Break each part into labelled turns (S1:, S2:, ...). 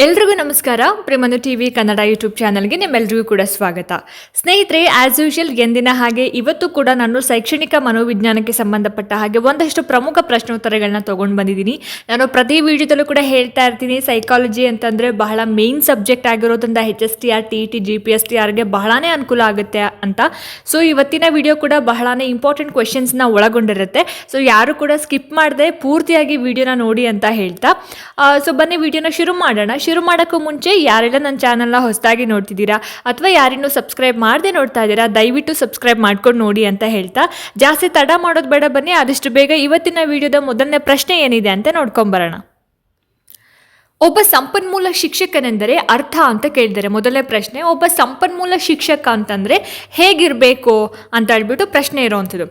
S1: ಎಲ್ರಿಗೂ ನಮಸ್ಕಾರ. ಪ್ರೇಮನು TV Kannada YouTube ಚಾನಲ್ಗೆ ನಿಮ್ಮೆಲ್ಲರಿಗೂ ಕೂಡ ಸ್ವಾಗತ. ಸ್ನೇಹಿತರೆ, ಆಸ್ ಯೂಶುವಲ್ ಎಂದಿನ ಹಾಗೆ ಇವತ್ತು ಕೂಡ ನಾನು ಶೈಕ್ಷಣಿಕ ಮನೋವಿಜ್ಞಾನಕ್ಕೆ ಸಂಬಂಧಪಟ್ಟ ಹಾಗೆ ಒಂದಷ್ಟು ಪ್ರಮುಖ ಪ್ರಶ್ನೋತ್ತರಗಳನ್ನ ತೊಗೊಂಡು ಬಂದಿದ್ದೀನಿ. ನಾನು ಪ್ರತಿ ವಿಡಿಯೋದಲ್ಲೂ ಕೂಡ ಹೇಳ್ತಾ ಇರ್ತೀನಿ, ಸೈಕಾಲಜಿ ಅಂತಂದರೆ ಬಹಳ ಮೇನ್ ಸಬ್ಜೆಕ್ಟ್ ಆಗಿರೋದ್ರಿಂದ HSTR, TET, GPSTRಗೆ ಬಹಳನೇ ಅನುಕೂಲ ಆಗುತ್ತೆ ಅಂತ. ಸೊ ಇವತ್ತಿನ ವಿಡಿಯೋ ಕೂಡ ಬಹಳನೇ ಇಂಪಾರ್ಟೆಂಟ್ ಕ್ವೆಶನ್ಸ್ನ ಒಳಗೊಂಡಿರುತ್ತೆ. ಸೊ ಯಾರು ಕೂಡ ಸ್ಕಿಪ್ ಮಾಡದೆ ಪೂರ್ತಿಯಾಗಿ ವಿಡಿಯೋನ ನೋಡಿ ಅಂತ ಹೇಳ್ತಾ, ಸೊ ಬನ್ನಿ ವಿಡಿಯೋನ ಶುರು ಮಾಡೋಣ. ಶುರು ಮಾಡೋಕ್ಕೂ ಮುಂಚೆ ಯಾರೆಲ್ಲ ನನ್ನ ಚಾನಲ್ನ ಹೊಸದಾಗಿ ನೋಡ್ತಿದ್ದೀರಾ ಅಥವಾ ಯಾರಿನ್ನೂ ಸಬ್ಸ್ಕ್ರೈಬ್ ಮಾಡದೆ ನೋಡ್ತಾ ಇದ್ದೀರಾ, ದಯವಿಟ್ಟು ಸಬ್ಸ್ಕ್ರೈಬ್ ಮಾಡ್ಕೊಂಡು ನೋಡಿ ಅಂತ ಹೇಳ್ತಾ, ಜಾಸ್ತಿ ತಡ ಮಾಡೋದು ಬೇಡ, ಬನ್ನಿ ಆದಷ್ಟು ಬೇಗ ಇವತ್ತಿನ ವಿಡಿಯೋದ ಮೊದಲನೇ ಪ್ರಶ್ನೆ ಏನಿದೆ ಅಂತ ನೋಡ್ಕೊಂಬರೋಣ. ಒಬ್ಬ ಸಂಪನ್ಮೂಲ ಶಿಕ್ಷಕನೆಂದರೆ ಅರ್ಥ ಅಂತ ಕೇಳಿದ್ದಾರೆ. ಮೊದಲನೇ ಪ್ರಶ್ನೆ, ಒಬ್ಬ ಸಂಪನ್ಮೂಲ ಶಿಕ್ಷಕ ಅಂತಂದರೆ ಹೇಗಿರಬೇಕು ಅಂತ ಹೇಳ್ಬಿಟ್ಟು ಪ್ರಶ್ನೆ ಇರೋವಂಥದ್ದು.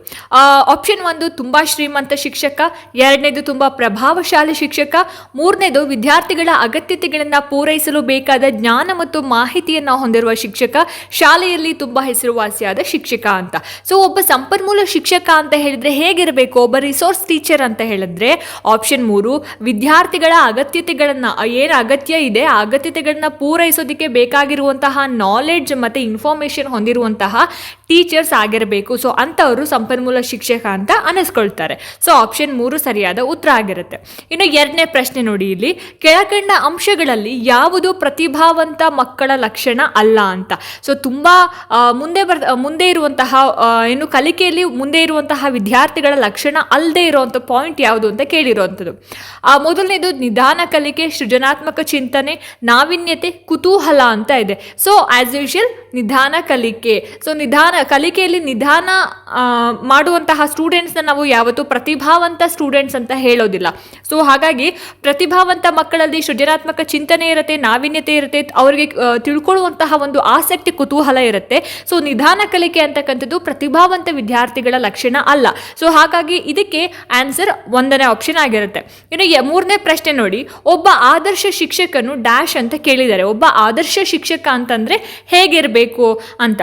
S1: ಆಪ್ಷನ್ 1 ತುಂಬ ಶ್ರೀಮಂತ ಶಿಕ್ಷಕ, 2ನೇದು ತುಂಬ ಪ್ರಭಾವಶಾಲಿ ಶಿಕ್ಷಕ, 3ನೇದು ವಿದ್ಯಾರ್ಥಿಗಳ ಅಗತ್ಯತೆಗಳನ್ನು ಪೂರೈಸಲು ಬೇಕಾದ ಜ್ಞಾನ ಮತ್ತು ಮಾಹಿತಿಯನ್ನು ಹೊಂದಿರುವ ಶಿಕ್ಷಕ, ಶಾಲೆಯಲ್ಲಿ ತುಂಬ ಹೆಸರುವಾಸಿಯಾದ ಶಿಕ್ಷಕ ಅಂತ. ಸೊ ಒಬ್ಬ ಸಂಪನ್ಮೂಲ ಶಿಕ್ಷಕ ಅಂತ ಹೇಳಿದರೆ ಹೇಗಿರಬೇಕು, ಒಬ್ಬ ರಿಸೋರ್ಸ್ ಟೀಚರ್ ಅಂತ ಹೇಳಿದ್ರೆ ಆಪ್ಷನ್ 3 ವಿದ್ಯಾರ್ಥಿಗಳ ಅಗತ್ಯತೆಗಳನ್ನು, ಏನು ಅಗತ್ಯ ಇದೆ ಆ ಅಗತ್ಯತೆಗಳನ್ನ ಪೂರೈಸೋದಕ್ಕೆ ಬೇಕಾಗಿರುವಂತಹ ನಾಲೆಡ್ಜ್ ಮತ್ತು ಇನ್ಫಾರ್ಮೇಷನ್ ಹೊಂದಿರುವಂತಹ ಟೀಚರ್ಸ್ ಆಗಿರಬೇಕು. ಸೊ ಅಂಥವರು ಸಂಪನ್ಮೂಲ ಶಿಕ್ಷಕ ಅಂತ ಅನಿಸ್ಕೊಳ್ತಾರೆ. ಸೊ ಆಪ್ಷನ್ 3 ಸರಿಯಾದ ಉತ್ತರ ಆಗಿರುತ್ತೆ. ಇನ್ನು 2ನೇ ಪ್ರಶ್ನೆ ನೋಡಿ, ಇಲ್ಲಿ ಕೆಳಕಂಡ ಅಂಶಗಳಲ್ಲಿ ಯಾವುದು ಪ್ರತಿಭಾವಂತ ಮಕ್ಕಳ ಲಕ್ಷಣ ಅಲ್ಲ ಅಂತ. ಸೊ ತುಂಬ ಮುಂದೆ ಇರುವಂತಹ ಏನು ಕಲಿಕೆಯಲ್ಲಿ ಮುಂದೆ ಇರುವಂತಹ ವಿದ್ಯಾರ್ಥಿಗಳ ಲಕ್ಷಣ ಅಲ್ಲದೆ ಇರುವಂಥ ಪಾಯಿಂಟ್ ಯಾವುದು ಅಂತ ಕೇಳಿರುವಂಥದ್ದು. ಮೊದಲನೇದು ನಿಧಾನ ಕಲಿಕೆ, ಸೃಜನಾತ್ಮಕ ಚಿಂತನೆ, ನಾವೀನ್ಯತೆ, ಕುತೂಹಲ ಅಂತ ಇದೆ. ಸೊ ಆಸ್ ಯೂಶುವಲ್ ನಿಧಾನ ಕಲಿಕೆ. ಸೊ ಕಲಿಕೆಯಲ್ಲಿ ನಿಧಾನ ಮಾಡುವಂತಹ ಸ್ಟೂಡೆಂಟ್ಸ್ನ ನಾವು ಯಾವತ್ತೂ ಪ್ರತಿಭಾವಂತ ಸ್ಟೂಡೆಂಟ್ಸ್ ಅಂತ ಹೇಳೋದಿಲ್ಲ. ಸೊ ಹಾಗಾಗಿ ಪ್ರತಿಭಾವಂತ ಮಕ್ಕಳಲ್ಲಿ ಸೃಜನಾತ್ಮಕ ಚಿಂತನೆ ಇರುತ್ತೆ, ನಾವೀನ್ಯತೆ ಇರುತ್ತೆ, ಅವರಿಗೆ ತಿಳ್ಕೊಳ್ಳುವಂತಹ ಒಂದು ಆಸಕ್ತಿ, ಕುತೂಹಲ ಇರುತ್ತೆ. ಸೊ ನಿಧಾನ ಕಲಿಕೆ ಅಂತಕ್ಕಂಥದ್ದು ಪ್ರತಿಭಾವಂತ ವಿದ್ಯಾರ್ಥಿಗಳ ಲಕ್ಷಣ ಅಲ್ಲ. ಸೊ ಹಾಗಾಗಿ ಇದಕ್ಕೆ ಆನ್ಸರ್ 1ನೇ ಆಪ್ಷನ್ ಆಗಿರುತ್ತೆ. ಇನ್ನು 3ನೇ ಪ್ರಶ್ನೆ ನೋಡಿ, ಒಬ್ಬ ಆದರ್ಶ ಶಿಕ್ಷಕನು ಡ್ಯಾಶ್ ಅಂತ ಕೇಳಿದ್ದಾರೆ. ಒಬ್ಬ ಆದರ್ಶ ಶಿಕ್ಷಕ ಅಂತಂದ್ರೆ ಹೇಗಿರಬೇಕು ಅಂತ.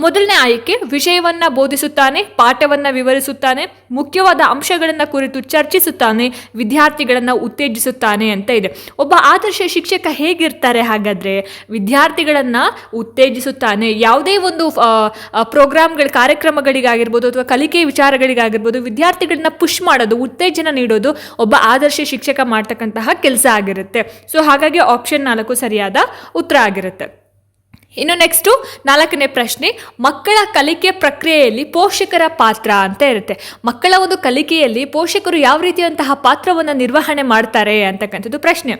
S1: ಮೊದಲನೇ ಆಯ್ಕೆ, ವಿಷಯವನ್ನ ಬೋಧಿಸುತ್ತಾನೆ, ಪಾಠವನ್ನ ವಿವರಿಸುತ್ತಾನೆ, ಮುಖ್ಯವಾದ ಅಂಶಗಳನ್ನ ಕುರಿತು ಚರ್ಚಿಸುತ್ತಾನೆ, ವಿದ್ಯಾರ್ಥಿಗಳನ್ನ ಉತ್ತೇಜಿಸುತ್ತಾನೆ ಅಂತ ಇದೆ. ಒಬ್ಬ ಆದರ್ಶ ಶಿಕ್ಷಕ ಹೇಗಿರ್ತಾರೆ ಹಾಗಾದ್ರೆ? ವಿದ್ಯಾರ್ಥಿಗಳನ್ನ ಉತ್ತೇಜಿಸುತ್ತಾನೆ. ಯಾವುದೇ ಒಂದು ಕಾರ್ಯಕ್ರಮಗಳಿಗಾಗಿರ್ಬೋದು ಅಥವಾ ಕಲಿಕೆ ವಿಚಾರಗಳಿಗಾಗಿರ್ಬೋದು ವಿದ್ಯಾರ್ಥಿಗಳನ್ನ ಪುಷ್ ಮಾಡೋದು, ಉತ್ತೇಜನ ನೀಡೋದು ಒಬ್ಬ ಆದರ್ಶ ಶಿಕ್ಷಕ ಮಾಡ್ತಕ್ಕಂತಹ ಕೆಲಸ ಆಗಿರುತ್ತೆ. ಸೊ ಹಾಗಾಗಿ ಆಪ್ಷನ್ 4 ಸರಿಯಾದ ಉತ್ತರ ಆಗಿರುತ್ತೆ. ಇನ್ನು ನೆಕ್ಸ್ಟು 4ನೇ ಪ್ರಶ್ನೆ, ಮಕ್ಕಳ ಕಲಿಕೆ ಪ್ರಕ್ರಿಯೆಯಲ್ಲಿ ಪೋಷಕರ ಪಾತ್ರ ಅಂತ ಇರುತ್ತೆ. ಮಕ್ಕಳ ಒಂದು ಕಲಿಕೆಯಲ್ಲಿ ಪೋಷಕರು ಯಾವ ರೀತಿಯಂತಹ ಪಾತ್ರವನ್ನು ನಿರ್ವಹಣೆ ಮಾಡ್ತಾರೆ ಅಂತಕ್ಕಂಥದ್ದು ಪ್ರಶ್ನೆ.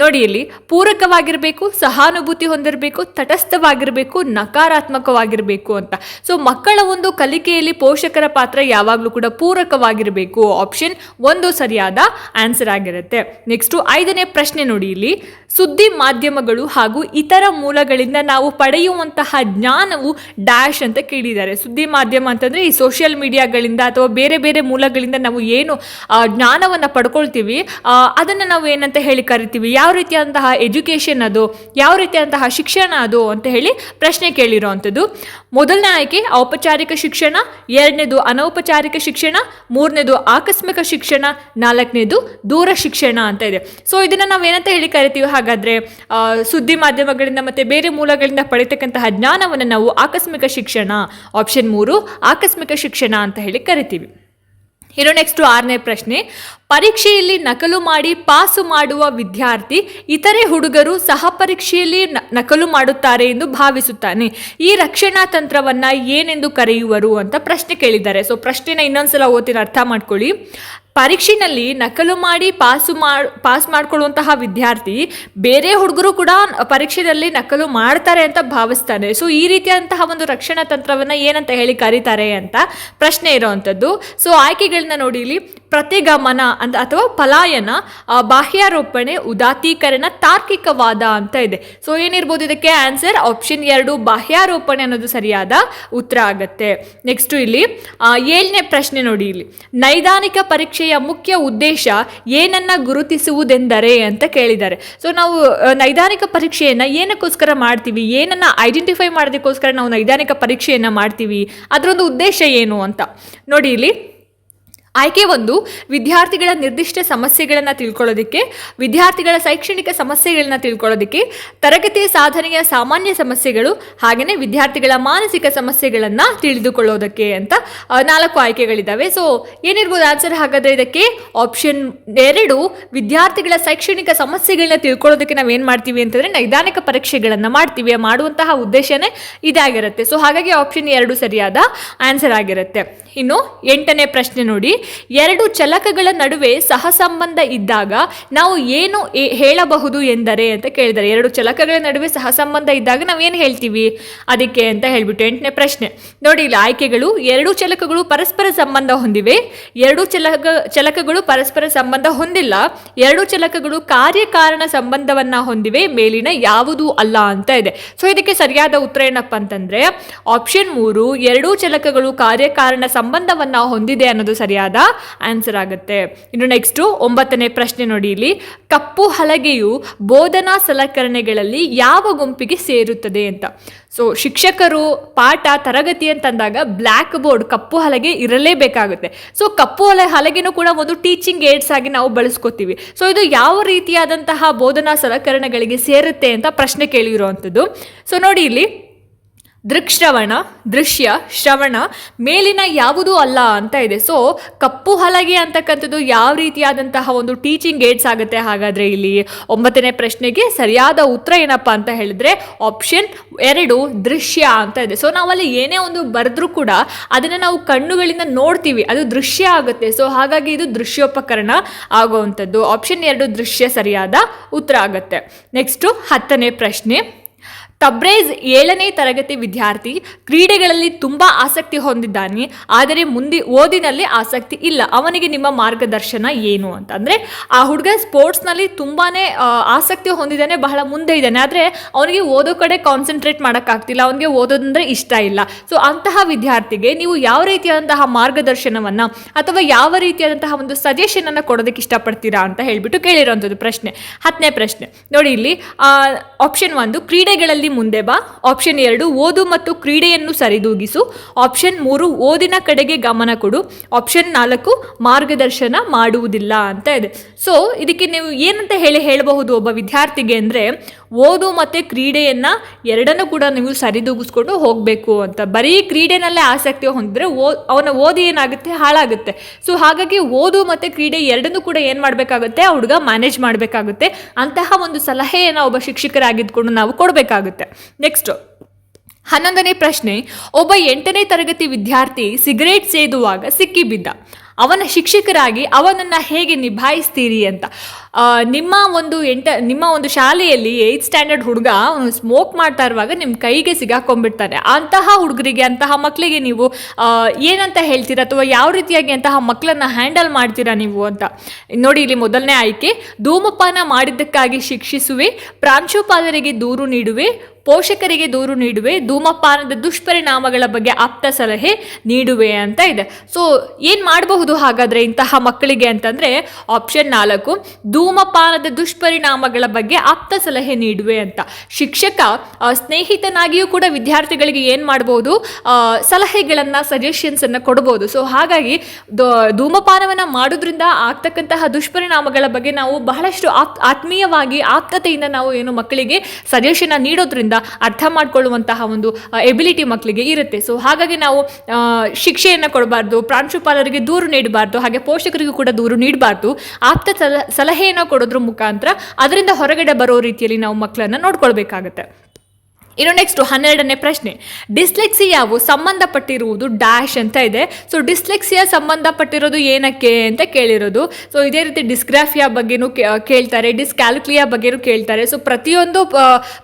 S1: ನೋಡಿ, ಇಲ್ಲಿ ಪೂರಕವಾಗಿರಬೇಕು, ಸಹಾನುಭೂತಿ ಹೊಂದಿರಬೇಕು, ತಟಸ್ಥವಾಗಿರಬೇಕು, ನಕಾರಾತ್ಮಕವಾಗಿರಬೇಕು ಅಂತ. ಸೊ ಮಕ್ಕಳ ಒಂದು ಕಲಿಕೆಯಲ್ಲಿ ಪೋಷಕರ ಪಾತ್ರ ಯಾವಾಗಲೂ ಕೂಡ ಪೂರಕವಾಗಿರಬೇಕು. ಆಪ್ಷನ್ 1 ಸರಿಯಾದ ಆನ್ಸರ್ ಆಗಿರುತ್ತೆ. ನೆಕ್ಸ್ಟು 5ನೇ ಪ್ರಶ್ನೆ ನೋಡಿ, ಇಲ್ಲಿ ಸುದ್ದಿ ಮಾಧ್ಯಮಗಳು ಹಾಗೂ ಇತರ ಮೂಲಗಳಿಂದ ನಾವು ಪಡೆಯುವಂತಹ ಜ್ಞಾನವು ಡ್ಯಾಶ್ ಅಂತ ಕೇಳಿದ್ದಾರೆ. ಸುದ್ದಿ ಮಾಧ್ಯಮ ಅಂತಂದರೆ ಈ ಸೋಷಿಯಲ್ ಮೀಡಿಯಾಗಳಿಂದ ಅಥವಾ ಬೇರೆ ಬೇರೆ ಮೂಲಗಳಿಂದ ನಾವು ಏನು ಜ್ಞಾನವನ್ನು ಪಡ್ಕೊಳ್ತೀವಿ ಅದನ್ನು ನಾವು ಏನಂತ ಹೇಳಿ ಕರಿತೀವಿ, ಯಾವ ರೀತಿಯಾದಂತಹ ಎಜುಕೇಷನ್ ಅದು, ಯಾವ ರೀತಿಯಾದಂತಹ ಶಿಕ್ಷಣ ಅದು ಅಂತ ಹೇಳಿ ಪ್ರಶ್ನೆ ಕೇಳಿರೋವಂಥದ್ದು. ಮೊದಲನೇ ಆಯ್ಕೆ ಔಪಚಾರಿಕ ಶಿಕ್ಷಣ, 2ನೇದು ಅನೌಪಚಾರಿಕ ಶಿಕ್ಷಣ, 3ನೇದು ಆಕಸ್ಮಿಕ ಶಿಕ್ಷಣ, 4ನೇದು ದೂರ ಶಿಕ್ಷಣ ಅಂತ ಇದೆ. ಸೊ ಇದನ್ನು ನಾವು ಏನಂತ ಹೇಳಿ ಕರಿತೀವಿ ಹಾಗಾದರೆ? ಸುದ್ದಿ ಮಾಧ್ಯಮಗಳಿಂದ ಮತ್ತು ಬೇರೆ ಮೂಲಗಳಿಂದ ಪಡಿತಕ್ಕಂತಹ ಜ್ಞಾನವನ್ನು ನಾವು ಆಕಸ್ಮಿಕ ಶಿಕ್ಷಣ, ಆಪ್ಷನ್ 3 ಆಕಸ್ಮಿಕ ಶಿಕ್ಷಣ ಅಂತ ಹೇಳಿ ಕರಿತೀವಿ. ಇನ್ನು ನೆಕ್ಸ್ಟ್ 6ನೇ ಪ್ರಶ್ನೆ, ಪರೀಕ್ಷೆಯಲ್ಲಿ ನಕಲು ಮಾಡಿ ಪಾಸು ಮಾಡುವ ವಿದ್ಯಾರ್ಥಿ ಇತರೆ ಹುಡುಗರು ಸಹ ಪರೀಕ್ಷೆಯಲ್ಲಿ ನಕಲು ಮಾಡುತ್ತಾರೆ ಎಂದು ಭಾವಿಸುತ್ತಾನೆ. ಈ ರಕ್ಷಣಾ ತಂತ್ರವನ್ನು ಏನೆಂದು ಕರೆಯುವರು ಅಂತ ಪ್ರಶ್ನೆ ಕೇಳಿದ್ದಾರೆ. ಸೊ ಪ್ರಶ್ನೆನ ಇನ್ನೊಂದ್ಸಲ ಓದ್ತೀನಿ, ಅರ್ಥ ಮಾಡ್ಕೊಳ್ಳಿ. ಪರೀಕ್ಷೆಯಲ್ಲಿ ನಕಲು ಮಾಡಿ ಪಾಸ್ ಮಾಡ್ಕೊಳ್ಳುವಂತಹ ವಿದ್ಯಾರ್ಥಿ ಬೇರೆ ಹುಡುಗರು ಕೂಡ ಪರೀಕ್ಷೆಯಲ್ಲಿ ನಕಲು ಮಾಡ್ತಾರೆ ಅಂತ ಭಾವಿಸ್ತಾನೆ. ಸೊ ಈ ರೀತಿಯಾದಂತಹ ಒಂದು ರಕ್ಷಣಾ ತಂತ್ರವನ್ನು ಏನಂತ ಹೇಳಿ ಕರೀತಾರೆ ಅಂತ ಪ್ರಶ್ನೆ ಇರೋವಂಥದ್ದು. ಸೊ ಆಯ್ಕೆಗಳನ್ನ ನೋಡಿ, ಇಲ್ಲಿ ಪ್ರತಿಗಮನ ಅಂತ ಅಥವಾ ಪಲಾಯನ, ಬಾಹ್ಯಾರೋಪಣೆ, ಉದಾತ್ತೀಕರಣ, ತಾರ್ಕಿಕವಾದ ಅಂತ ಇದೆ. ಸೊ ಏನಿರ್ಬೋದು ಇದಕ್ಕೆ ಆನ್ಸರ್? ಆಪ್ಷನ್ 2 ಬಾಹ್ಯಾರೋಪಣೆ ಅನ್ನೋದು ಸರಿಯಾದ ಉತ್ತರ ಆಗತ್ತೆ. ನೆಕ್ಸ್ಟ್ ಇಲ್ಲಿ 7ನೇ ಪ್ರಶ್ನೆ ನೋಡಿ, ಇಲ್ಲಿ ನೈದಾನಿಕ ಪರೀಕ್ಷೆಯ ಮುಖ್ಯ ಉದ್ದೇಶ ಏನನ್ನ ಗುರುತಿಸುವುದೆಂದರೆ ಅಂತ ಕೇಳಿದ್ದಾರೆ. ಸೊ ನಾವು ನೈದಾನಿಕ ಪರೀಕ್ಷೆಯನ್ನ ಏನಕ್ಕೋಸ್ಕರ ಮಾಡ್ತೀವಿ, ಏನನ್ನ ಐಡೆಂಟಿಫೈ ಮಾಡೋದಕ್ಕೋಸ್ಕರ ನಾವು ನೈದಾನಿಕ ಪರೀಕ್ಷೆಯನ್ನ ಮಾಡ್ತೀವಿ, ಅದರೊಂದು ಉದ್ದೇಶ ಏನು ಅಂತ ನೋಡಿ. ಇಲ್ಲಿ ಆಯ್ಕೆ 1 ವಿದ್ಯಾರ್ಥಿಗಳ ನಿರ್ದಿಷ್ಟ ಸಮಸ್ಯೆಗಳನ್ನು ತಿಳ್ಕೊಳ್ಳೋದಕ್ಕೆ, ವಿದ್ಯಾರ್ಥಿಗಳ ಶೈಕ್ಷಣಿಕ ಸಮಸ್ಯೆಗಳನ್ನ ತಿಳ್ಕೊಳ್ಳೋದಕ್ಕೆ, ತರಗತಿಯ ಸಾಧನೆಯ ಸಾಮಾನ್ಯ ಸಮಸ್ಯೆಗಳು, ಹಾಗೆಯೇ ವಿದ್ಯಾರ್ಥಿಗಳ ಮಾನಸಿಕ ಸಮಸ್ಯೆಗಳನ್ನು ತಿಳಿದುಕೊಳ್ಳೋದಕ್ಕೆ ಅಂತ 4 ಆಯ್ಕೆಗಳಿದ್ದಾವೆ. ಸೊ ಏನಿರ್ಬೋದು ಆನ್ಸರ್ ಹಾಗಾದರೆ ಇದಕ್ಕೆ? ಆಪ್ಷನ್ 2 ವಿದ್ಯಾರ್ಥಿಗಳ ಶೈಕ್ಷಣಿಕ ಸಮಸ್ಯೆಗಳನ್ನ ತಿಳ್ಕೊಳ್ಳೋದಕ್ಕೆ ನಾವು ಏನು ಮಾಡ್ತೀವಿ ಅಂತಂದರೆ ನೈದಾನಿಕ ಪರೀಕ್ಷೆಗಳನ್ನು ಮಾಡ್ತೀವಿ. ಮಾಡುವಂತಹ ಉದ್ದೇಶನೇ ಇದಾಗಿರುತ್ತೆ. ಸೊ ಹಾಗಾಗಿ ಆಪ್ಷನ್ 2 ಸರಿಯಾದ ಆನ್ಸರ್ ಆಗಿರುತ್ತೆ. ಇನ್ನು 8ನೇ ಪ್ರಶ್ನೆ ನೋಡಿ, 2 ಚಲಕಗಳ ನಡುವೆ ಸಹಸಂಬಂಧ ಇದ್ದಾಗ ನಾವು ಏನು ಹೇಳಬಹುದು ಎಂದರೆ ಅಂತ ಕೇಳಿದ್ದಾರೆ. 2 ಚಲಕಗಳ ನಡುವೆ ಸಹಸಂಬಂಧ ಇದ್ದಾಗ ನಾವೇನು ಹೇಳ್ತೀವಿ ಅದಕ್ಕೆ ಅಂತ ಹೇಳ್ಬಿಟ್ಟು 8ನೇ ಪ್ರಶ್ನೆ ನೋಡಿ. ಇಲ್ಲಿ ಆಯ್ಕೆಗಳು: 2 ಚಲಕಗಳು ಪರಸ್ಪರ ಸಂಬಂಧ ಹೊಂದಿವೆ, 2 ಚಲಕಗಳು ಪರಸ್ಪರ ಸಂಬಂಧ ಹೊಂದಿಲ್ಲ, 2 ಚಲಕಗಳು ಕಾರ್ಯಕಾರಣ ಸಂಬಂಧವನ್ನ ಹೊಂದಿವೆ, ಮೇಲಿನ ಯಾವುದೂ ಅಲ್ಲ ಅಂತ ಇದೆ. ಸೊ ಇದಕ್ಕೆ ಸರಿಯಾದ ಉತ್ತರ ಏನಪ್ಪ ಅಂತಂದ್ರೆ ಆಪ್ಷನ್ 3 2 ಚಲಕಗಳು ಕಾರ್ಯಕಾರಣ ಸಂಬಂಧವನ್ನ ಹೊಂದಿದೆ ಅನ್ನೋದು ಸರಿಯಾದ ಆನ್ಸರ್ ಆಗುತ್ತೆ. ಇನ್ನು ನೆಕ್ಸ್ಟ್ 9ನೇ ಪ್ರಶ್ನೆ ನೋಡಿ. ಇಲ್ಲಿ ಕಪ್ಪು ಹಲಗೆಯು ಬೋಧನಾ ಸಲಕರಣೆಗಳಲ್ಲಿ ಯಾವ ಗುಂಪಿಗೆ ಸೇರುತ್ತದೆ ಅಂತ. ಸೊ ಶಿಕ್ಷಕರು ಪಾಠ ತರಗತಿ ಅಂತಂದಾಗ ಬ್ಲ್ಯಾಕ್ ಬೋರ್ಡ್ ಕಪ್ಪು ಹಲಗೆ ಇರಲೇಬೇಕಾಗುತ್ತೆ. ಸೊ ಕಪ್ಪು ಹಲಗೆನೂ ಕೂಡ ಒಂದು ಟೀಚಿಂಗ್ ಏಡ್ಸ್ ಆಗಿ ನಾವು ಬಳಸ್ಕೋತೀವಿ. ಸೊ ಇದು ಯಾವ ರೀತಿಯಾದಂತಹ ಬೋಧನಾ ಸಲಕರಣೆಗಳಿಗೆ ಸೇರುತ್ತೆ ಅಂತ ಪ್ರಶ್ನೆ ಕೇಳಿರುವಂಥದ್ದು. ಸೊ ನೋಡಿ ಇಲ್ಲಿ ದೃಕ್ಶ್ರವಣ, ದೃಶ್ಯ, ಶ್ರವಣ, ಮೇಲಿನ ಯಾವುದೂ ಅಲ್ಲ ಅಂತ ಇದೆ. ಸೊ ಕಪ್ಪು ಹಲಗೆ ಅಂತಕ್ಕಂಥದ್ದು ಯಾವ ರೀತಿಯಾದಂತಹ ಒಂದು ಟೀಚಿಂಗ್ ಏಡ್ಸ್ ಆಗುತ್ತೆ. ಹಾಗಾದರೆ ಇಲ್ಲಿ 9ನೇ ಪ್ರಶ್ನೆಗೆ ಸರಿಯಾದ ಉತ್ತರ ಏನಪ್ಪ ಅಂತ ಹೇಳಿದ್ರೆ ಆಪ್ಷನ್ 2 ದೃಶ್ಯ ಅಂತ ಇದೆ. ಸೊ ನಾವಲ್ಲಿ ಏನೇ ಒಂದು ಬರೆದ್ರೂ ಕೂಡ ಅದನ್ನು ನಾವು ಕಣ್ಣುಗಳಿಂದ ನೋಡ್ತೀವಿ, ಅದು ದೃಶ್ಯ ಆಗುತ್ತೆ. ಸೊ ಹಾಗಾಗಿ ಇದು ದೃಶ್ಯೋಪಕರಣ ಆಗುವಂಥದ್ದು. ಆಪ್ಷನ್ 2 ದೃಶ್ಯ ಸರಿಯಾದ ಉತ್ತರ ಆಗುತ್ತೆ. ನೆಕ್ಸ್ಟು 10ನೇ ಪ್ರಶ್ನೆ. ತಬ್ರೇಜ್ 7ನೇ ತರಗತಿ ವಿದ್ಯಾರ್ಥಿ ಕ್ರೀಡೆಗಳಲ್ಲಿ ತುಂಬ ಆಸಕ್ತಿ ಹೊಂದಿದ್ದಾನೆ, ಆದರೆ ಮುಂದೆ ಓದಿನಲ್ಲಿ ಆಸಕ್ತಿ ಇಲ್ಲ. ಅವನಿಗೆ ನಿಮ್ಮ ಮಾರ್ಗದರ್ಶನ ಏನು ಅಂತ. ಅಂದರೆ ಆ ಹುಡುಗ ಸ್ಪೋರ್ಟ್ಸ್ನಲ್ಲಿ ತುಂಬಾ ಆಸಕ್ತಿ ಹೊಂದಿದ್ದಾನೆ, ಬಹಳ ಮುಂದೆ ಇದ್ದಾನೆ, ಆದರೆ ಅವನಿಗೆ ಓದೋ ಕಡೆ ಕಾನ್ಸಂಟ್ರೇಟ್ ಮಾಡೋಕ್ಕಾಗ್ತಿಲ್ಲ, ಅವನಿಗೆ ಓದೋದಂದರೆ ಇಷ್ಟ ಇಲ್ಲ. ಸೊ ಅಂತಹ ವಿದ್ಯಾರ್ಥಿಗೆ ನೀವು ಯಾವ ರೀತಿಯಾದಂತಹ ಮಾರ್ಗದರ್ಶನವನ್ನು ಅಥವಾ ಯಾವ ರೀತಿಯಾದಂತಹ ಒಂದು ಸಜೆಷನನ್ನು ಕೊಡೋದಕ್ಕೆ ಇಷ್ಟಪಡ್ತೀರಾ ಅಂತ ಹೇಳಿಬಿಟ್ಟು ಕೇಳಿರೋಂಥದ್ದು ಪ್ರಶ್ನೆ. 10ನೇ ಪ್ರಶ್ನೆ ನೋಡಿ. ಇಲ್ಲಿ ಆಪ್ಷನ್ 1 ಕ್ರೀಡೆಗಳಲ್ಲಿ ಮುಂದೆ ಬಾ, ಆಪ್ಷನ್ 2 ಓದು ಮತ್ತು ಕ್ರೀಡೆಯನ್ನು ಸರಿದೂಗಿಸು, ಆಪ್ಷನ್ 3 ಓದಿನ ಕಡೆಗೆ ಗಮನ ಕೊಡು, ಆಪ್ಷನ್ 4 ಮಾರ್ಗದರ್ಶನ ಮಾಡುವುದಿಲ್ಲ ಅಂತ ಇದೆ. ಸೊ ಇದಕ್ಕೆ ನೀವು ಏನಂತ ಹೇಳಬಹುದು ಒಬ್ಬ ವಿದ್ಯಾರ್ಥಿಗೆ ಅಂದರೆ ಓದು ಮತ್ತು ಕ್ರೀಡೆಯನ್ನು ಎರಡನ್ನೂ ಕೂಡ ನೀವು ಸರಿದೂಗಿಸ್ಕೊಂಡು ಹೋಗಬೇಕು ಅಂತ. ಬರೀ ಕ್ರೀಡೆನಲ್ಲೇ ಆಸಕ್ತಿ ಹೊಂದಿದ್ರೆ ಅವನ ಓದಿ ಏನಾಗುತ್ತೆ, ಹಾಳಾಗುತ್ತೆ. ಸೊ ಹಾಗಾಗಿ ಓದು ಮತ್ತು ಕ್ರೀಡೆ ಎರಡನ್ನೂ ಕೂಡ ಏನು ಮಾಡಬೇಕಾಗುತ್ತೆ, ಆ ಹುಡುಗ ಮ್ಯಾನೇಜ್ ಮಾಡಬೇಕಾಗುತ್ತೆ. ಅಂತಹ ಒಂದು ಸಲಹೆಯನ್ನು ಒಬ್ಬ ಶಿಕ್ಷಕರಾಗಿದ್ಕೊಂಡು ನಾವು ಕೊಡಬೇಕಾಗುತ್ತೆ. ನೆಕ್ಸ್ಟ್ 11ನೇ ಪ್ರಶ್ನೆ. ಒಬ್ಬ 8ನೇ ತರಗತಿ ವಿದ್ಯಾರ್ಥಿ ಸಿಗರೇಟ್ ಸೇದುವಾಗ ಸಿಕ್ಕಿಬಿದ್ದ. ಅವನ ಶಿಕ್ಷಕರಾಗಿ ಅವನನ್ನು ಹೇಗೆ ನಿಭಾಯಿಸ್ತೀರಿ ಅಂತ. ನಿಮ್ಮ ಒಂದು ಶಾಲೆಯಲ್ಲಿ 8th ಸ್ಟ್ಯಾಂಡರ್ಡ್ ಹುಡುಗ ಸ್ಮೋಕ್ ಮಾಡ್ತಾ ಇರುವಾಗ ನಿಮ್ಮ ಕೈಗೆ ಸಿಗಾಕೊಂಡ್ಬಿಡ್ತಾನೆ. ಅಂತಹ ಹುಡುಗರಿಗೆ, ಅಂತಹ ಮಕ್ಕಳಿಗೆ ನೀವು ಏನಂತ ಹೇಳ್ತೀರಾ, ಅಥವಾ ಯಾವ ರೀತಿಯಾಗಿ ಅಂತಹ ಮಕ್ಕಳನ್ನು ಹ್ಯಾಂಡಲ್ ಮಾಡ್ತೀರಾ ನೀವು ಅಂತ ನೋಡಿ. ಇಲ್ಲಿ ಮೊದಲನೇ ಆಯ್ಕೆ: ಧೂಮಪಾನ ಮಾಡಿದ್ದಕ್ಕಾಗಿ ಶಿಕ್ಷಿಸುವೆ, ಪ್ರಾಂಶುಪಾಲರಿಗೆ ದೂರು ನೀಡುವೆ, ಪೋಷಕರಿಗೆ ದೂರು ನೀಡುವೆ, ಧೂಮಪಾನದ ದುಷ್ಪರಿಣಾಮಗಳ ಬಗ್ಗೆ ಆಪ್ತ ಸಲಹೆ ನೀಡುವೆ ಅಂತ ಇದೆ. ಸೊ ಏನು ಮಾಡಬಹುದು ಹಾಗಾದರೆ ಇಂತಹ ಮಕ್ಕಳಿಗೆ ಅಂತಂದರೆ ಆಪ್ಷನ್ 4 ಧೂಮಪಾನದ ದುಷ್ಪರಿಣಾಮಗಳ ಬಗ್ಗೆ ಆಪ್ತ ಸಲಹೆ ನೀಡುವೆ ಅಂತ. ಶಿಕ್ಷಕ ಸ್ನೇಹಿತನಾಗಿಯೂ ಕೂಡ ವಿದ್ಯಾರ್ಥಿಗಳಿಗೆ ಏನು ಮಾಡ್ಬೋದು, ಸಲಹೆಗಳನ್ನು, ಸಜೆಷನ್ಸನ್ನು ಕೊಡ್ಬೋದು. ಸೊ ಹಾಗಾಗಿ ಧೂಮಪಾನವನ್ನು ಮಾಡೋದ್ರಿಂದ ಆಗ್ತಕ್ಕಂತಹ ದುಷ್ಪರಿಣಾಮಗಳ ಬಗ್ಗೆ ನಾವು ಬಹಳಷ್ಟು ಆತ್ಮೀಯವಾಗಿ ಆಪ್ತತೆಯಿಂದ ನಾವು ಏನು ಮಕ್ಕಳಿಗೆ ಸಜೆಷನ್ ನೀಡೋದ್ರಿಂದ ಅರ್ಥ ಮಾಡ್ಕೊಳ್ಳುವಂತಹ ಒಂದು ಎಬಿಲಿಟಿ ಮಕ್ಕಳಿಗೆ ಇರುತ್ತೆ. ಸೊ ಹಾಗಾಗಿ ನಾವು ಶಿಕ್ಷೆಯನ್ನು ಕೊಡಬಾರ್ದು, ಪ್ರಾಂಶುಪಾಲರಿಗೆ ದೂರು ನೀಡಬಾರ್ದು, ಹಾಗೆ ಪೋಷಕರಿಗೂ ಕೂಡ ದೂರು ನೀಡಬಾರ್ದು. ಆಪ್ತ ಸಲಹೆಯನ್ನು ಕೊಡೋದ್ರ ಮುಖಾಂತರ ಅದರಿಂದ ಹೊರಗಡೆ ಬರೋ ರೀತಿಯಲ್ಲಿ ನಾವು ಮಕ್ಕಳನ್ನು ನೋಡ್ಕೊಳ್ಬೇಕಾಗತ್ತೆ. ಇನ್ನು ನೆಕ್ಸ್ಟ್ 12ನೇ ಪ್ರಶ್ನೆ. ಡಿಸ್ಲೆಕ್ಸಿಯಾವು ಸಂಬಂಧಪಟ್ಟಿರುವುದು ಡ್ಯಾಶ್ ಅಂತ ಇದೆ. ಸೊ ಡಿಸ್ಲೆಕ್ಸಿಯಾ ಸಂಬಂಧಪಟ್ಟಿರೋದು ಏನಕ್ಕೆ ಅಂತ ಕೇಳಿರೋದು. ಸೊ ಇದೇ ರೀತಿ ಡಿಸ್ಗ್ರಾಫಿಯಾ ಬಗ್ಗೆನೂ ಕೇಳ್ತಾರೆ, ಡಿಸ್ಕ್ಯಾಲ್ಕುಲಿಯಾ ಬಗ್ಗೆನೂ ಕೇಳ್ತಾರೆ. ಸೊ ಪ್ರತಿಯೊಂದು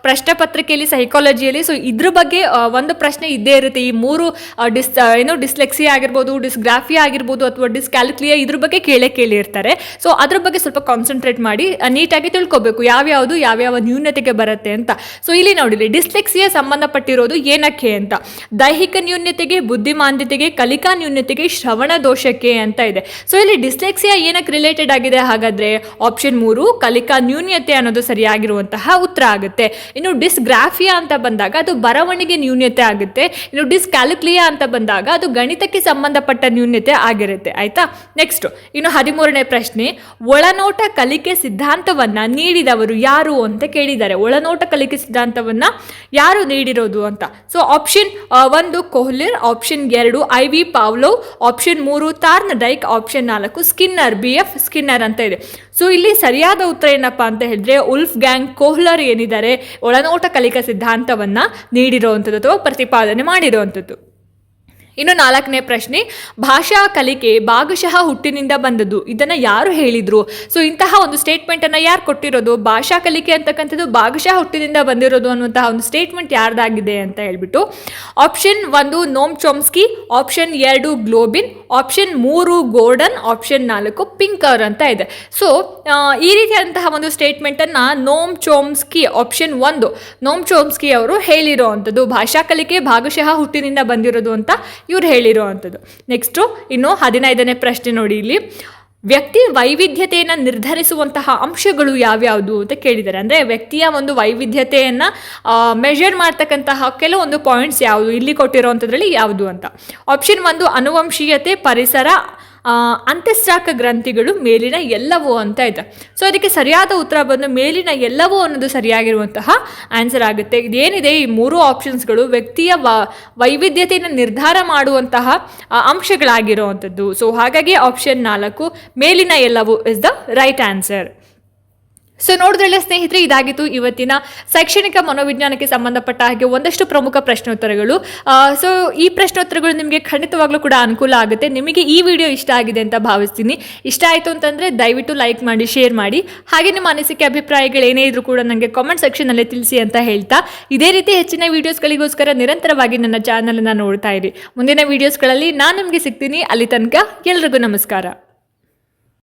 S1: ಪ್ರಶ್ನೆ ಪತ್ರಿಕೆಯಲ್ಲಿ, ಸೈಕಾಲಜಿಯಲ್ಲಿ ಸೊ ಇದ್ರ ಬಗ್ಗೆ ಒಂದು ಪ್ರಶ್ನೆ ಇದ್ದೇ ಇರುತ್ತೆ. ಈ 3 ಡಿಸ್ಲೆಕ್ಸಿಯಾ ಆಗಿರ್ಬೋದು, ಡಿಸ್ಗ್ರಾಫಿಯಾ ಆಗಿರ್ಬೋದು, ಅಥವಾ ಡಿಸ್ಕ್ಯಾಲ್ಕುಲಿಯಾ ಇದ್ರ ಬಗ್ಗೆ ಕೇಳಿರ್ತಾರೆ. ಸೊ ಅದ್ರ ಬಗ್ಗೆ ಸ್ವಲ್ಪ ಕಾನ್ಸಂಟ್ರೇಟ್ ಮಾಡಿ ನೀಟಾಗಿ ತಿಳ್ಕೊಬೇಕು ಯಾವ್ಯಾವ ನ್ಯೂನತೆಗೆ ಬರುತ್ತೆ ಅಂತ. ಸೊ ಇಲ್ಲಿ ನೋಡಿರಿ, ಡಿಸ್ಲೆಕ್ಸಿಯಾ ಡಿಸ್ಲೆಕ್ಸಿಯಾ ಸಂಬಂಧಪಟ್ಟಿರೋದು ಏನಕ್ಕೆ ಅಂತ. ದೈಹಿಕ ನ್ಯೂನ್ಯತೆಗೆ, ಬುದ್ಧಿಮಾಂದ್ಯತೆಗೆ, ಕಲಿಕಾ ನ್ಯೂನ್ಯತೆಗೆ, ಶ್ರವಣ ದೋಷಕ್ಕೆ ಅಂತ ಇದೆ. ಸೊ ಇಲ್ಲಿ ಡಿಸ್ಲೆಕ್ಸಿಯಾ ಏನಕ್ಕೆ ರಿಲೇಟೆಡ್ ಆಗಿದೆ ಹಾಗಾದ್ರೆ? ಆಪ್ಷನ್ 3 ಕಲಿಕಾ ನ್ಯೂನ್ಯತೆ ಅನ್ನೋದು ಸರಿಯಾಗಿರುವಂತಹ ಉತ್ತರ ಆಗುತ್ತೆ. ಇನ್ನು ಡಿಸ್ಗ್ರಾಫಿಯಾ ಅಂತ ಬಂದಾಗ ಅದು ಬರವಣಿಗೆ ನ್ಯೂನ್ಯತೆ ಆಗುತ್ತೆ. ಇನ್ನು ಡಿಸ್ಕ್ಯಾಲ್ಕುಲಿಯಾ ಅಂತ ಬಂದಾಗ ಅದು ಗಣಿತಕ್ಕೆ ಸಂಬಂಧಪಟ್ಟ ನ್ಯೂನ್ಯತೆ ಆಗಿರುತ್ತೆ. ಆಯ್ತಾ? ನೆಕ್ಸ್ಟ್ ಇನ್ನು 13ನೇ ಪ್ರಶ್ನೆ, ಒಳನೋಟ ಕಲಿಕೆ ಸಿದ್ಧಾಂತವನ್ನ ನೀಡಿದವರು ಯಾರು ಅಂತ ಕೇಳಿದ್ದಾರೆ. ಒಳನೋಟ ಕಲಿಕೆ ಸಿದ್ಧಾಂತವನ್ನ ಯಾರು ನೀಡಿರೋದು ಅಂತ. So option 1 Kohler, option 2 IV Pavlov, option 3 Thorndike, option 4 Skinner, BF Skinner ಅಂತ ಇದೆ. ಸೊ ಇಲ್ಲಿ ಸರಿಯಾದ ಉತ್ತರ ಏನಪ್ಪಾ ಅಂತ ಹೇಳಿದ್ರೆ ಉಲ್ಫ್ ಗ್ಯಾಂಗ್ ಕೊಹ್ಲರ್ ಏನಿದ್ದಾರೆ ಒಳನೋಟ ಕಲಿಕಾ ಸಿದ್ಧಾಂತವನ್ನ ನೀಡಿರುವಂಥದ್ದು ಅಥವಾ ಪ್ರತಿಪಾದನೆ ಮಾಡಿರುವಂಥದ್ದು. ಇನ್ನು 4ನೇ ಪ್ರಶ್ನೆ, ಭಾಷಾ ಕಲಿಕೆ ಭಾಗಶಃ ಹುಟ್ಟಿನಿಂದ ಬಂದದ್ದು, ಇದನ್ನು ಯಾರು ಹೇಳಿದರು? ಸೊ ಇಂತಹ ಒಂದು ಸ್ಟೇಟ್ಮೆಂಟನ್ನು ಯಾರು ಕೊಟ್ಟಿರೋದು? ಭಾಷಾ ಕಲಿಕೆ ಅಂತಕ್ಕಂಥದ್ದು ಭಾಗಶಃ ಹುಟ್ಟಿನಿಂದ ಬಂದಿರೋದು ಅನ್ನುವಂತಹ ಒಂದು ಸ್ಟೇಟ್ಮೆಂಟ್ ಯಾರ್ದಾಗಿದೆ ಅಂತ ಹೇಳ್ಬಿಟ್ಟು ಆಪ್ಷನ್ 1 ನೋಮ್ ಚೋಮ್ಸ್ಕಿ, ಆಪ್ಷನ್ 2 ಗ್ಲೋಬಿನ್, ಆಪ್ಷನ್ 3 ಗೋರ್ಡನ್, ಆಪ್ಷನ್ 4 ಪಿಂಕರ್ ಅಂತ ಇದೆ. ಸೊ ಈ ರೀತಿಯಾದಂತಹ ಒಂದು ಸ್ಟೇಟ್ಮೆಂಟನ್ನು ನೋಮ್ ಚೋಮ್ಸ್ಕಿ, ಆಪ್ಷನ್ 1 ನೋಮ್ ಚೋಮ್ಸ್ಕಿ ಅವರು ಹೇಳಿರೋ ಅಂಥದ್ದು. ಭಾಷಾ ಕಲಿಕೆ ಭಾಗಶಃ ಹುಟ್ಟಿನಿಂದ ಬಂದಿರೋದು ಅಂತ ಇವ್ರು ಹೇಳಿರೋ ಅಂಥದ್ದು. ನೆಕ್ಸ್ಟು ಇನ್ನು 15ನೇ ಪ್ರಶ್ನೆ ನೋಡಿ, ಇಲ್ಲಿ ವ್ಯಕ್ತಿ ವೈವಿಧ್ಯತೆಯನ್ನು ನಿರ್ಧರಿಸುವಂತಹ ಅಂಶಗಳು ಯಾವ್ಯಾವುದು ಅಂತ ಕೇಳಿದ್ದಾರೆ. ಅಂದರೆ ವ್ಯಕ್ತಿಯ ಒಂದು ವೈವಿಧ್ಯತೆಯನ್ನು ಮೆಷರ್ ಮಾಡ್ತಕ್ಕಂತಹ ಕೆಲವೊಂದು ಪಾಯಿಂಟ್ಸ್ ಯಾವುದು ಇಲ್ಲಿ ಕೊಟ್ಟಿರೋವಂಥದ್ರಲ್ಲಿ ಯಾವುದು ಅಂತ. ಆಪ್ಷನ್ 1 ಅನುವಂಶೀಯತೆ, ಪರಿಸರ, ಅಂತಃಸ್ರಾಕ ಗ್ರಂಥಿಗಳು, ಮೇಲಿನ ಎಲ್ಲವೂ ಅಂತ ಇದೆ. ಸೊ ಅದಕ್ಕೆ ಸರಿಯಾದ ಉತ್ತರ ಬಂದು ಮೇಲಿನ ಎಲ್ಲವೂ ಅನ್ನೋದು ಸರಿಯಾಗಿರುವಂತಹ ಆನ್ಸರ್ ಆಗುತ್ತೆ. ಇದೇನಿದೆ ಈ 3 ಆಪ್ಷನ್ಸ್ಗಳು ವ್ಯಕ್ತಿಯ ವೈವಿಧ್ಯತೆಯನ್ನು ನಿರ್ಧಾರ ಮಾಡುವಂತಹ ಅಂಶಗಳಾಗಿರುವಂಥದ್ದು. ಸೊ ಹಾಗಾಗಿ ಆಪ್ಷನ್ 4 ಮೇಲಿನ ಎಲ್ಲವೂ is the right answer. So ನೋಡಿದ್ರಲ್ಲ ಸ್ನೇಹಿತರೆ, ಇದಾಗಿತ್ತು ಇವತ್ತಿನ ಶೈಕ್ಷಣಿಕ ಮನೋವಿಜ್ಞಾನಕ್ಕೆ ಸಂಬಂಧಪಟ್ಟ ಹಾಗೆ ಒಂದಷ್ಟು ಪ್ರಮುಖ ಪ್ರಶ್ನೋತ್ತರಗಳು. ಸೊ ಈ ಪ್ರಶ್ನೋತ್ತರಗಳು ನಿಮಗೆ ಖಂಡಿತವಾಗ್ಲೂ ಕೂಡ ಅನುಕೂಲ ಆಗುತ್ತೆ. ನಿಮಗೆ ಈ ವಿಡಿಯೋ ಇಷ್ಟ ಆಗಿದೆ ಅಂತ ಭಾವಿಸ್ತೀನಿ. ಇಷ್ಟ ಆಯಿತು ಅಂತಂದರೆ ದಯವಿಟ್ಟು ಲೈಕ್ ಮಾಡಿ, ಶೇರ್ ಮಾಡಿ. ಹಾಗೆ ನಿಮ್ಮ ಅನಿಸಿಕೆ ಅಭಿಪ್ರಾಯಗಳು ಏನೇ ಇದ್ರೂ ಕೂಡ ನನಗೆ ಕಾಮೆಂಟ್ ಸೆಕ್ಷನಲ್ಲಿ ತಿಳಿಸಿ ಅಂತ ಹೇಳ್ತಾ, ಇದೇ ರೀತಿ ಹೆಚ್ಚಿನ ವೀಡಿಯೋಸ್ಗಳಿಗೋಸ್ಕರ ನಿರಂತರವಾಗಿ ನನ್ನ ಚಾನಲನ್ನು ನೋಡ್ತಾ ಇರಿ. ಮುಂದಿನ ವೀಡಿಯೋಸ್ಗಳಲ್ಲಿ ನಾನು ನಿಮಗೆ ಸಿಗ್ತೀನಿ. ಅಲ್ಲಿ ತನಕ ಎಲ್ರಿಗೂ ನಮಸ್ಕಾರ.